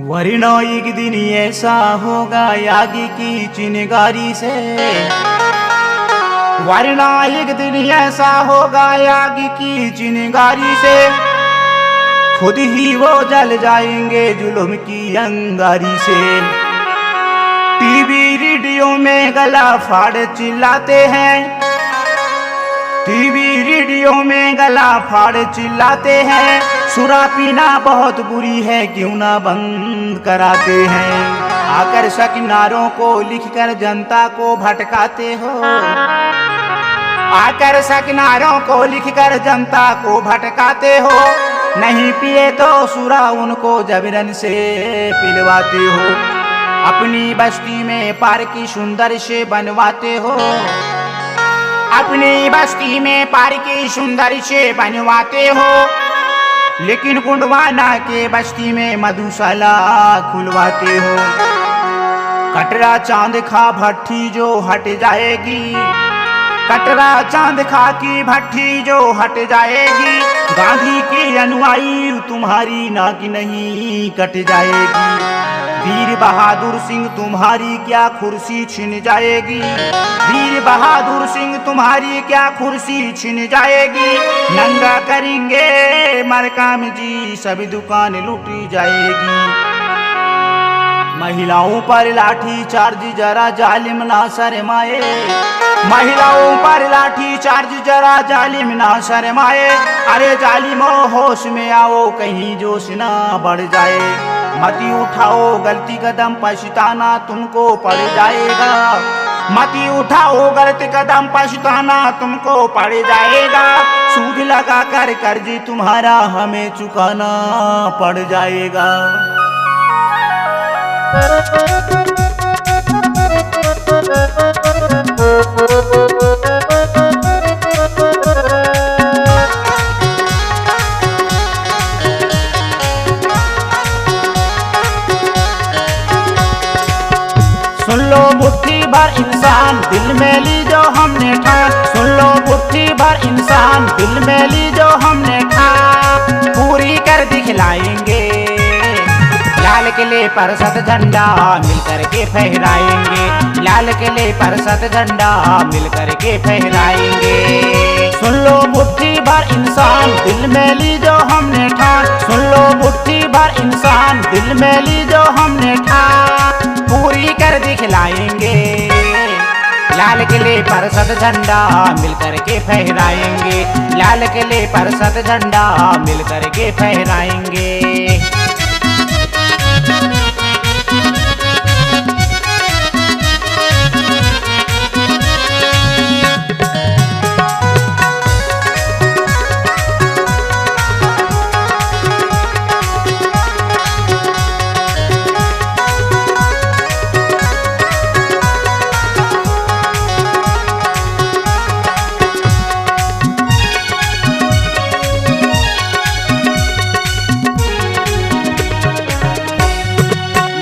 वरना एक दिन ऐसा होगा आगे की चिनगारी से, वरना एक दिन ऐसा होगा आगे की चिनगारी से, खुद ही वो जल जाएंगे जुल्म की अंगारी से। टीवी रेडियो में गला फाड़ चिल्लाते हैं, टीवी रेडियो में गला फाड़ चिल्लाते हैं, सुरा पीना बहुत बुरी है क्यों ना बंद कराते हैं। आकर्षक नारों को लिखकर जनता को भटकाते हो, आकर्षक नारों को लिखकर जनता को भटकाते हो, नहीं पिए तो सुरा उनको जबरन से पिलवाते हो। अपनी बस्ती में पार्क सुंदर से बनवाते हो, अपनी बस्ती में पार्क सुंदर से बनवाते हो, लेकिन गुंडवाना के बस्ती में मधुशाला खुलवाते हो। कटरा चांद खा भट्टी जो हट जाएगी, कटरा चांद खा की भट्टी जो हट जाएगी, गांधी के अनुयायी तुम्हारी नाक नहीं कट जाएगी। वीर बहादुर सिंह तुम्हारी क्या कुर्सी छिन जाएगी, वीर बहादुर सिंह तुम्हारी क्या कुर्सी छिन जाएगी। नंगा करेंगे मरकाम जी सभी दुकान लूटी जाएगी। महिलाओं पर लाठी चार्ज जरा जालिम ना शर्माए, महिलाओं पर लाठी चार्ज जरा जालिम ना शर्माए। अरे जालिमो होश में आओ कहीं जोश ना बढ़ जाए। मती उठाओ गलती कदम पछताना तुमको पड़ जाएगा, मती उठाओ गलती कदम पछताना तुमको पड़ जाएगा। सूद लगा कर कर्ज तुम्हारा हमें चुकाना पड़ जाएगा। सुन लो मुट्ठी भर इंसान दिल में ली जो हमने ठान, सुन लो मुट्ठी भर इंसान दिल में ली जो हमने ठान, पूरी कर दिखलाएंगे। लाल किले पर सत झंडा मिलकर के फहराएंगे, लाल किले पर सत झंडा मिलकर के फहराएंगे। सुन लो मुट्ठी भर इंसान दिल में ली जो हमने ठान, सुन लो मुट्ठी भर इंसान दिल में ली जो हमने ठान, पूरी कर दिखलाएंगे। लाल किले पर सत झंडा मिलकर के फहराएंगे, लाल किले पर सत झंडा मिलकर के फहराएंगे।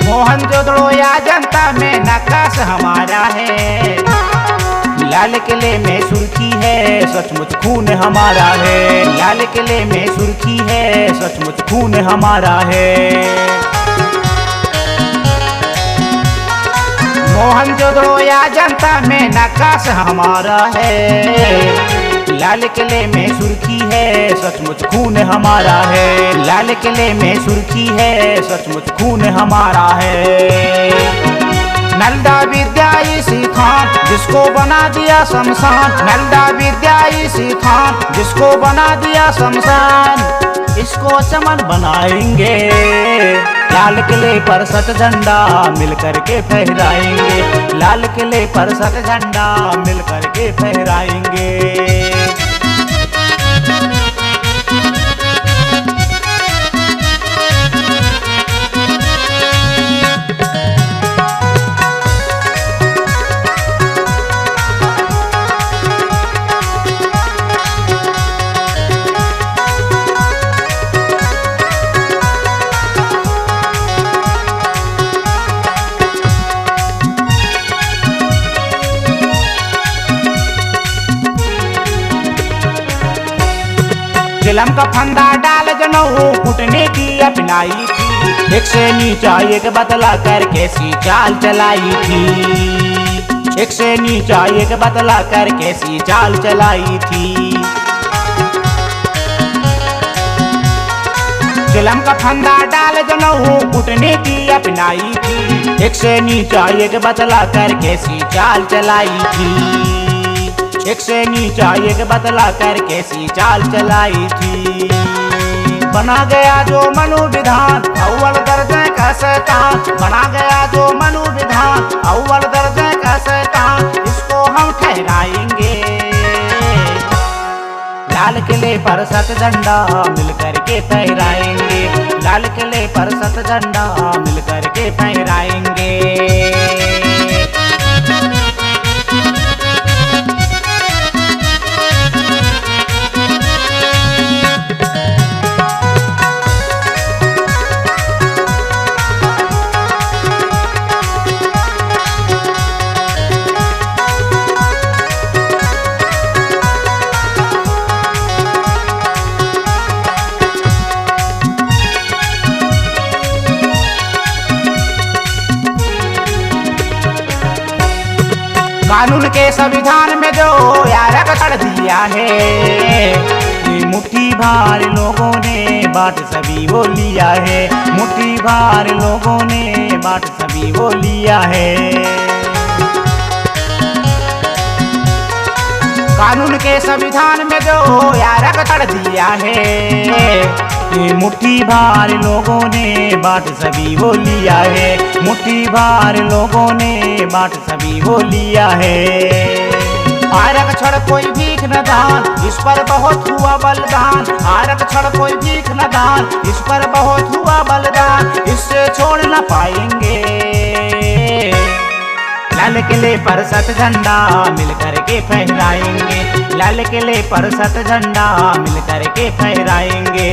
मोहनजोदड़ो या जनता में नक्काश हमारा है, लाल किले में सुर्खी है सचमुच खून हमारा है, लाल किले में सुर्खी है सचमुच खून हमारा है। मोहनजोदड़ो या जनता में नक्काश हमारा है, लाल किले में सुर्खी है सचमुच खून हमारा है, लाल किले में सुर्खी है सचमुच खून हमारा है। नलदा विद्या इसी खान जिसको बना दिया शमशान, नलदा विद्या इसी खान जिसको बना दिया शमशान, इसको चमन बनाएंगे। लाल किले पर सत झंडा मिलकर के फहराएंगे, लाल किले पर सत झंडा मिलकर के फहराएंगे। चिलम का फंदा डाल जनऊ फुटने की अपनाई थी, एक से नीचा एक बदला कर कैसी चाल चलाई थी। एक से नीचा एक बदला कर कैसी चाल चलाई थी। जुल्म का फंदा डाल जनऊ कूटनीति अपनाई थी। एक से नीचा एक बदला कर कैसी चाल चलाई थी। एक से नीचा एक बदला कर कैसी चाल चलाई थी। बना गया जो मनु विधान अव्वल दर्जे का शैतान। बना गया जो मनु विधान अव्वल दर्जे का शैतान। इसको हम ठहराएंगे लाल किले पर सत झंडा मिल करके फहराएंगे। लाल किले पर सत झंडा मिल करके फहराएंगे। कानून के संविधान में जो यारक कर दिया है, ये मुट्ठी भार लोगों ने बाट सभी वो लिया है। मुट्ठी भार लोगों ने बाट सभी वो लिया है। कानून के संविधान में जो यारक कर दिया है, ये मुट्ठी भार लोगों ने बाट सभी वो लिया है। मुट्ठी भार लोगों ने बाट सभी वो लिया है। आरक्षण कोई भीख न दान, इस पर बहुत हुआ बलिदान। आरक्षण कोई भीख न दान, इस पर बहुत हुआ बलिदान। इससे छोड़ न पाएंगे लाल किले पर सत झंडा मिल करके फहराएंगे। लाल किले पर सत झंडा मिल करके फहराएंगे।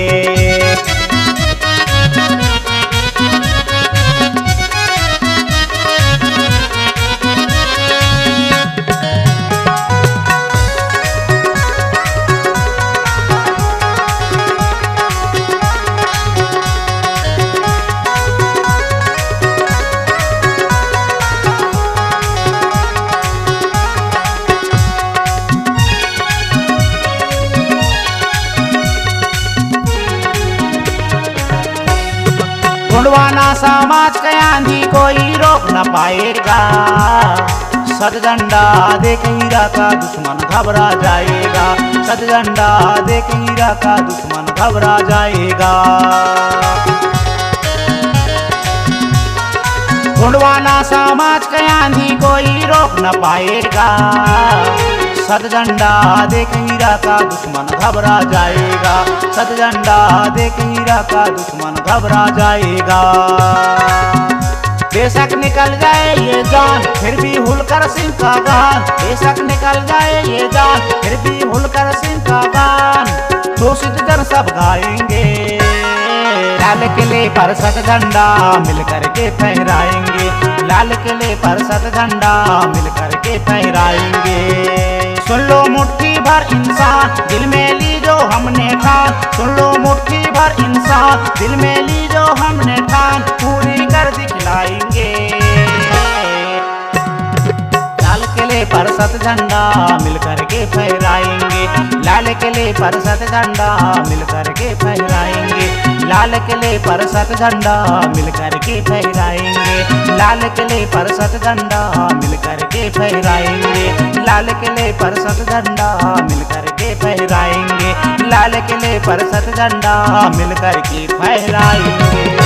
ढूंढवाना समाज के आंधी कोई रोक न पाएगा। सत झंडा देख हीरा का दुश्मन घबरा जाएगा। सत झंडा देख हीरा का दुश्मन घबरा जाएगा। ढूंढवाना समाज के आंधी कोई रोक न पाएगा। सत झंडा देख हीरा का दुश्मन घबरा जाएगा। सत झंडा देख हीरा का दुश्मन घबरा जाएगा। बेशक निकल जाए ये जान फिर भी हुलकर सिंह का गान। बेशक निकल जाए ये जान फिर भी हुलकर सिंह का गान। शोषित जन सब गाएंगे लाल किले पर सत झंडा मिल करके फहराएंगे। लाल किले पर सत झंडा मिल करके फहराएंगे। सुन लो मुट्ठी भर इंसान दिल में ली जो हमने ठान। सुन लो मुट्ठी भर इंसान दिल में ली जो हमने ठान। पूरी कर दिखलाएंगे लाल किले पर सत झंडा मिल करके फहराएंगे। लाल किले पर सत झंडा मिल करके फहराएंगे। लाल किले पर सत झंडा मिल करके फहराएंगे। लाल किले पर सत झंडा मिल करके फहराएंगे। लाल किले पर सत झंडा मिल करके फहराएंगे। लाल किले पर सत झंडा मिल करके फहराएंगे।